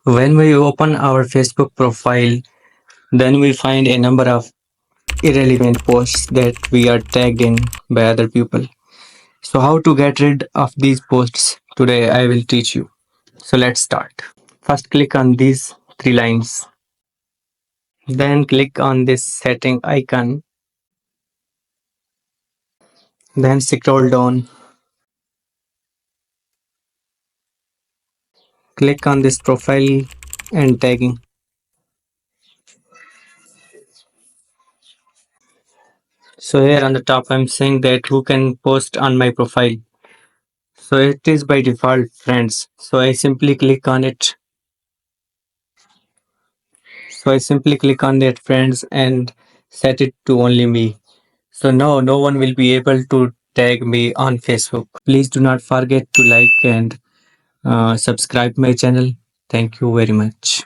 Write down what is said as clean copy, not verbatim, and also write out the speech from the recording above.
When we open our Facebook profile, then we find a number of irrelevant posts that we are tagged in by other people. So, how to get rid of these posts? Today, I will teach you. So, let's start. First, click on these three lines. Then, click on this setting icon. Then, scroll down. Click on this profile and tagging. So, here on the top, I'm saying that who can post on my profile. So, it is by default friends. So, I simply click on it. So I simply click on that friends and set it to only me. So now no one will be able to tag me on Facebook. Please do not forget to like and subscribe my channel. Thank you very much.